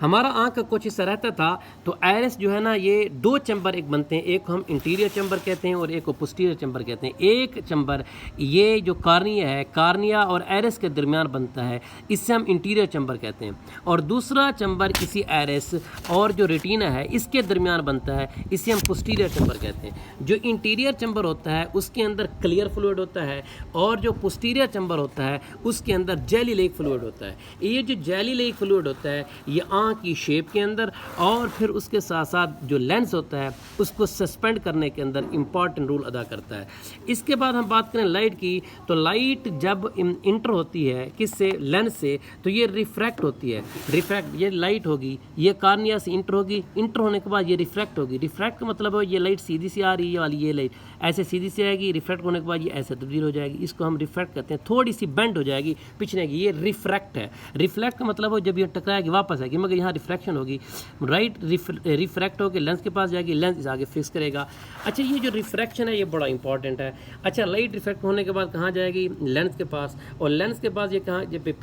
हमारा आँख का कुछ हिस्सा रहता था, तो आयरिस जो है ना ये दो चैम्बर एक बनते हैं, एक को हम इंटीरियर चैम्बर कहते हैं और एक को पोस्टीरियर चैम्बर कहते हैं। एक चैम्बर ये जो कार्निया है, कार्निया और आयरिस के दरमियान बनता है, इससे हम इंटीरियर चैम्बर कहते हैं। और दूसरा चैम्बर इसी आयरिस और जो रेटिना है इसके दरमियान बनता है, इसे हम पोस्टीरियर चैम्बर कहते हैं। जो इंटीरियर चैम्बर होता है उसके अंदर क्लियर फ्लूइड होता है और जो पोस्टीरियर चैम्बर होता है उसके अंदर जेली लेक फ्लूइड होता है। ये जो जेली लेक फ्लूइड होता है ये आँख की शेप के अंदर और फिर उसके साथ साथ जो लेंस होता है उसको सस्पेंड करने के अंदर इम्पॉर्टेंट रोल अदा करता है। इसके बाद हम बात करें लाइट की, तो लाइट जब इंटर होती है किससे, लेंस से, तो ये रिफ्रैक्ट होती है। रिफ्रैक्ट ये लाइट होगी, ये कार्निया से इंटर होगी, इंटर होने के बाद ये रिफ्रैक्ट होगी। रिफ्रैक्ट का मतलब है ये लाइट सीधी सी आ रही है वाली, ये लाइट ऐसे सीधी सी आएगी, रिफ्रैक्ट होने के बाद ये ऐसे तब्दील हो जाएगी, इसको हम रिफ्रैक्ट कहते हैं। थोड़ी सी बेंड हो जाएगी, पिछने की, ये रिफ्रैक्ट है। रिफ्लेक्ट का मतलब हो जब ये टकराएगी वापस आएगी, मगर यहाँ रिफ्रैक्शन होगी, राइट। रिफ्रैक्ट होकर लेंस के पास जाएगी, लेंस इस आगे फिक्स करेगा। अच्छा, ये जो रिफ्रैक्शन है ये बड़ा इंपॉर्टेंट है। अच्छा, लाइट रिफ्रैक्ट होने के बाद कहाँ जाएगी, लेंस के पास, और लेंस के पास ये कहाँ, जब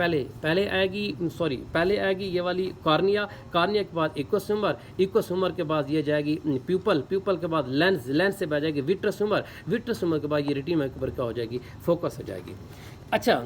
पहले आएगी ये वाली कार्निया, कार्निया के बाद इक्वोस्यूमर, इक्वोस्यूमर के बाद ये जाएगी प्यूपल, प्यूपल के बाद लेंस, लेंस से जाएगी विट्रोस्यूमर, विट्रोस्यूमर के बाद ये रेटिना के ऊपर क्या हो जाएगी, फोकस हो जाएगी। अच्छा,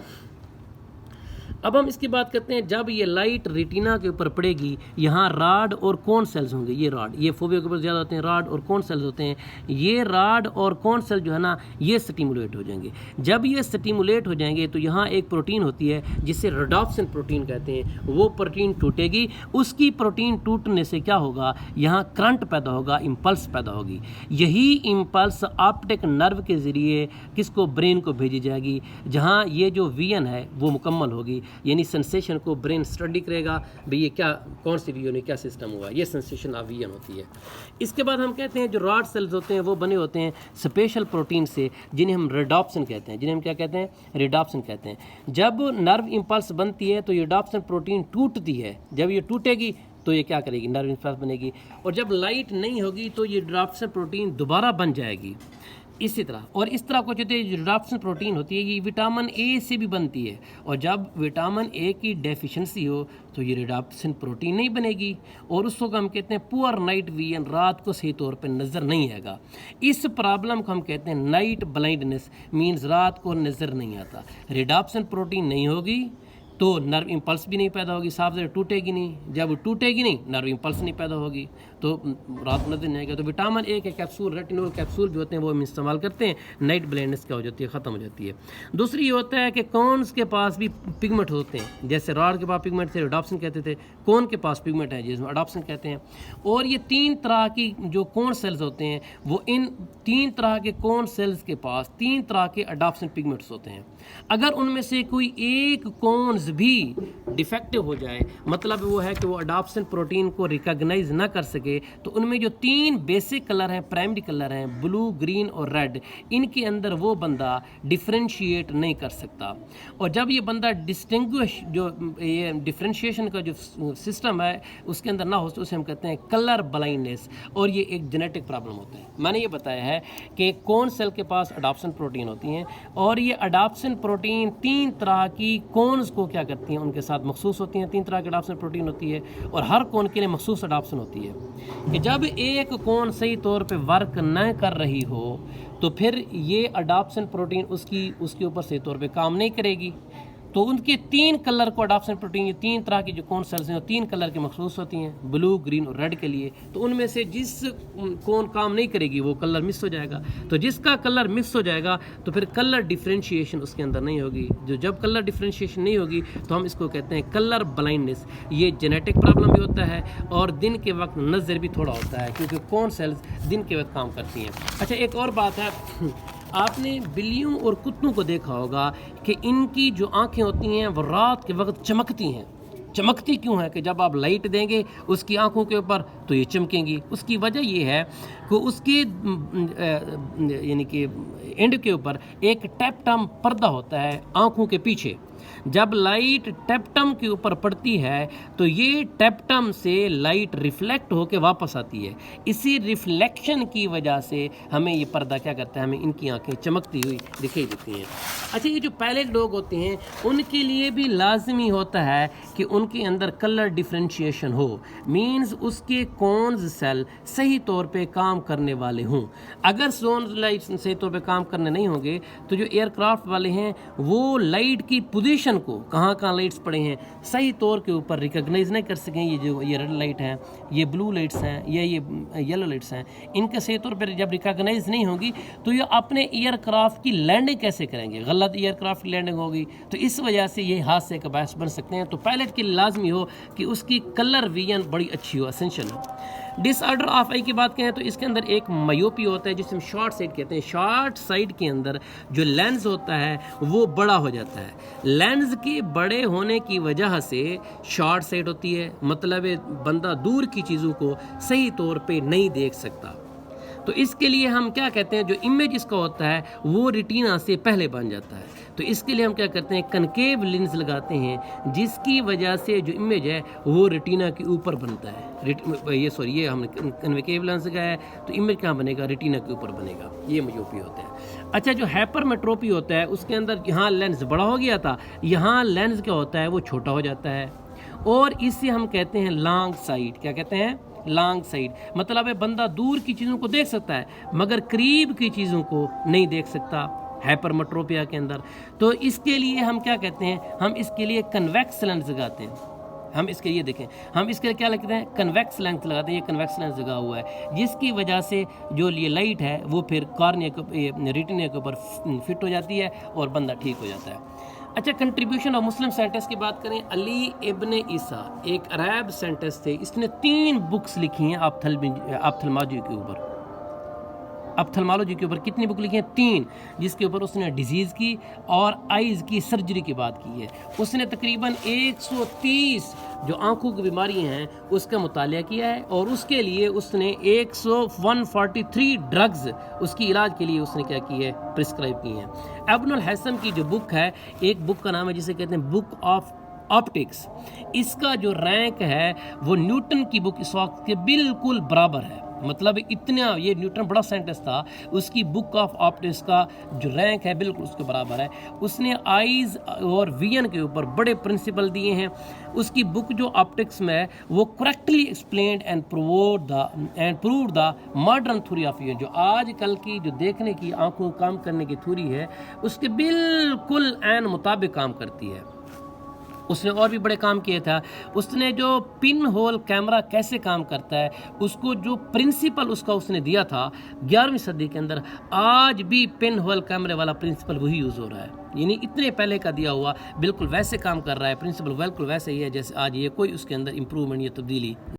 अब हम इसकी बात करते हैं, जब ये लाइट रेटिना के ऊपर पड़ेगी, यहाँ राड और कोन सेल्स होंगे। ये राड, ये फोबिया के ऊपर ज़्यादा होते हैं, राड और कोन सेल्स होते हैं। ये राड और कोन सेल जो है ना ये स्टिमुलेट हो जाएंगे। जब ये स्टिमुलेट हो जाएंगे तो यहाँ एक प्रोटीन होती है जिसे रोडोप्सिन प्रोटीन कहते हैं, वो प्रोटीन टूटेगी। उसकी प्रोटीन टूटने से क्या होगा, यहाँ करंट पैदा होगा, इम्पल्स पैदा होगी। यही इम्पल्स ऑप्टिक नर्व के ज़रिए किसको, ब्रेन को भेजी जाएगी, जहाँ ये जो विजन है वो मुकम्मल होगी। यानी सेंसेशन को ब्रेन स्टडी करेगा, भाई ये क्या, कौन सी विजन है, क्या सिस्टम हुआ, ये सेंसेशन ऑफ विजन होती है। इसके बाद हम कहते हैं जो रॉड सेल्स होते हैं वो बने होते हैं स्पेशल प्रोटीन से, जिन्हें हम रेडोप्सिन कहते हैं, जिन्हें हम क्या कहते हैं, रेडोप्सिन कहते हैं। जब नर्व इम्पल्स बनती है तो ये रेडोप्सिन प्रोटीन टूटती है, जब ये टूटेगी तो ये क्या करेगी, नर्व इम्पल्स बनेगी। और जब लाइट नहीं होगी तो ये रेडोप्सिन प्रोटीन दोबारा बन जाएगी इसी तरह। और इस तरह कुछ होती है, जो रेडोप्सिन प्रोटीन होती है ये विटामिन ए से भी बनती है, और जब विटामिन ए की डेफिशिएंसी हो तो ये रेडोप्सिन प्रोटीन नहीं बनेगी, और उसको हम कहते हैं पुअर नाइट विजन, रात को सही तौर पे नज़र नहीं आएगा। इस प्रॉब्लम को हम कहते हैं नाइट ब्लाइंडनेस, मीन्स रात को नज़र नहीं आता। रेडोप्सिन प्रोटीन नहीं होगी तो नर्व इम्पल्स भी नहीं पैदा होगी, साफ से टूटेगी नहीं, जब टूटेगी नहीं नर्व इम्पल्स नहीं पैदा होगी तो रात को नजर नहीं आएगा। तो विटामिन ए के कैप्सूल, रेटिनोल कैप्सूल जो होते हैं वो हम इस्तेमाल करते हैं, नाइट ब्लाइंडनेस क्या हो जाती है, ख़त्म हो जाती है। दूसरी ये होता है कि कॉन्स के पास भी पिगमेंट होते हैं, जैसे रॉड के पास पिगमेंट थे, रेडोप्सिन कहते थे, कौन के पास पिगमेंट है जिसमें एडोप्सिन कहते हैं। और ये तीन तरह की जो कौन सेल्स होते हैं वो इन तीन तरह के कौन सेल्स के पास तीन तरह के एडोप्सिन पिगमेंट्स होते हैं। अगर उनमें से कोई एक कॉन्स भी डिफेक्टिव हो जाए, मतलब वो है कि वो एडोप्सिन प्रोटीन को रिकॉग्नाइज ना कर सके, तो उनमें जो तीन बेसिक कलर हैं, प्राइमरी कलर हैं, ब्लू, ग्रीन और रेड, इनके अंदर वो बंदा डिफ्रेंशिएट नहीं कर सकता। और जब ये बंदा डिस्टिंग्विश, जो ये डिफ्रेंशिएशन का जो सिस्टम है उसके अंदर ना हो तो उसे हम कहते हैं कलर ब्लाइंडनेस, और ये एक जेनेटिक प्रॉब्लम होता है। मैंने ये बताया है कि कौन सेल के पास एडोप्सिन प्रोटीन होती हैं, और ये एडोप्सिन प्रोटीन तीन तरह की कॉन्स को क्या करती हैं, उनके साथ मखसूस होती हैं। तीन तरह की एडोप्सिन प्रोटीन होती है और हर कौन के लिए मखसूस एडोप्सिन होती है कि जब एक कौन सही तौर पे वर्क न कर रही हो तो फिर ये एडोप्सिन प्रोटीन उसके ऊपर सही तौर पे काम नहीं करेगी। तो उनके तीन कलर को एडोप्सिन प्रोटीन, ये तीन तरह की जो कौन सेल्स हैं तीन कलर की मखसूस होती हैं, ब्लू, ग्रीन और रेड के लिए। तो उनमें से जिस कौन काम नहीं करेगी वो कलर मिस हो जाएगा। तो जिसका कलर मिस हो जाएगा तो फिर कलर डिफ्रेंशिएशन उसके अंदर नहीं होगी। जब कलर डिफ्रेंशिएशन नहीं होगी तो हम इसको कहते हैं कलर ब्लाइंडनेस। ये जेनेटिक प्रॉब्लम भी होता है और दिन के वक्त नज़र भी थोड़ा होता है, क्योंकि कौन सेल्स दिन के वक्त काम करती हैं। अच्छा, एक और बात है, आपने बिल्लियों और कुत्तों को देखा होगा कि इनकी जो आंखें होती हैं वो रात के वक्त चमकती हैं। चमकती क्यों है कि जब आप लाइट देंगे उसकी आंखों के ऊपर तो ये चमकेंगी। उसकी वजह ये है कि उसके यानी कि एंड के ऊपर एक टैप्टम पर्दा होता है आंखों के पीछे, जब लाइट टेप्टम के ऊपर पड़ती है तो ये टेप्टम से लाइट रिफ्लेक्ट होकर वापस आती है। इसी रिफ्लेक्शन की वजह से हमें ये पर्दा क्या करता है, हमें इनकी आंखें चमकती हुई दिखाई देती हैं। अच्छा, ये जो पहले लोग होते हैं उनके लिए भी लाजमी होता है कि उनके अंदर कलर डिफ्रेंशिएशन हो, मींस उसके कॉन्स सेल सही तौर पे काम करने वाले हों। अगर सोन लाइट सही तौर पे काम करने नहीं होंगे तो जो एयरक्राफ्ट वाले हैं वो लाइट की पोजीशन को, कहाँ कहाँ लाइट्स पड़े हैं, सही तौर के ऊपर रिकॉग्नाइज नहीं कर सकें। ये रेड लाइट है, ये ब्लू लाइट्स हैं, ये येलो लाइट्स हैं, इनके सही तौर पर जब रिकॉग्नाइज नहीं होगी तो ये अपने एयरक्राफ्ट की लैंडिंग कैसे करेंगे, गलत एयरक्राफ्ट की लैंडिंग होगी, तो इस वजह से ये हादसे का बायस बन सकते हैं। तो पायलट के लिए लाजमी हो कि उसकी कलर विजन बड़ी अच्छी हो, असेंशियल हो। डिसऑर्डर ऑफ आई की बात करें तो इसके अंदर एक मायोपी होता है जिसे हम शॉर्ट साइड कहते हैं। शॉर्ट साइड के अंदर जो लेंस होता है वो बड़ा हो जाता है। लेंस के बड़े होने की वजह से शॉर्ट साइड होती है, मतलब बंदा दूर की चीज़ों को सही तौर पे नहीं देख सकता। तो इसके लिए हम क्या कहते हैं, जो इमेज इसका होता है वो रेटिना से पहले बन जाता है। तो इसके लिए हम क्या करते हैं, कनकेव लेंस लगाते हैं जिसकी वजह से जो इमेज है वो रेटिना के ऊपर बनता है। ये हमने कनकेव लेंस लगाया है तो इमेज कहाँ बनेगा, रेटिना के ऊपर बनेगा। ये मायोपी होता है। अच्छा, जो हाइपरमेट्रोपी होता है उसके अंदर यहाँ लेंस बड़ा हो गया था, यहाँ लेंस क्या होता है वो छोटा हो जाता है, और इसे हम कहते हैं लॉन्ग साइड। क्या कहते हैं, लॉन्ग साइड। मतलब है बंदा दूर की चीज़ों को देख सकता है मगर करीब की चीज़ों को नहीं देख सकता हाइपरमेट्रोपिया के अंदर। तो इसके लिए हम क्या कहते हैं, हम इसके लिए कन्वेक्स लेंस लगाते हैं। हम इसके लिए देखें, हम इसके लिए क्या लिखते हैं, कन्वेक्स लेंस लगाते हैं। ये कन्वेक्स लेंस लगा हुआ है जिसकी वजह से जो ये लाइट है वो फिर कॉर्निया के रेटिना के ऊपर फिट हो जाती है और बंदा ठीक हो जाता है। अच्छा, कंट्रीब्यूशन ऑफ मुस्लिम साइंटिस्ट की बात करें, अली इब्ने ईसा एक अरब साइंटिस्ट थे। इसने 3 बुक्स लिखी हैं ऑप्थेल्मोलॉजी के ऊपर। ऑप्थेल्मोलॉजी के ऊपर कितनी बुक लिखी हैं, 3, जिसके ऊपर उसने डिजीज़ की और आइज़ की सर्जरी की बात की है। उसने तकरीबन 130 जो आंखों की बीमारी हैं उसका मुतालिया किया है और उसके लिए उसने 143 ड्रग्स उसकी इलाज के लिए उसने क्या की है, प्रिस्क्राइब की हैं। इब्नुल हैसम की जो बुक है, एक बुक का नाम है जिसे कहते हैं बुक ऑफ ऑप्टिक्स। इसका जो रैंक है वो न्यूटन की बुक इस वक्त के बिल्कुल बराबर है। मतलब इतना, ये न्यूटन बड़ा साइंटिस्ट था, उसकी बुक ऑफ ऑप्टिक्स का जो रैंक है बिल्कुल उसके बराबर है। उसने आइज़ और विजन के ऊपर बड़े प्रिंसिपल दिए हैं। उसकी बुक जो ऑप्टिक्स में है वो correctly explained and prove the modern theory of vision. जो आजकल की जो देखने की, आंखों काम करने की थ्योरी है उसके बिल्कुल एन मुताबिक काम करती है। उसने और भी बड़े काम किए था। उसने जो पिन होल कैमरा कैसे काम करता है उसको जो प्रिंसिपल उसका उसने दिया था 11वीं सदी के अंदर, आज भी पिन होल कैमरे वाला प्रिंसिपल वही यूज़ हो रहा है। यानी इतने पहले का दिया हुआ बिल्कुल वैसे काम कर रहा है, प्रिंसिपल बिल्कुल वैसे ही है जैसे आज। ये कोई उसके अंदर इम्प्रूवमेंट या तब्दीली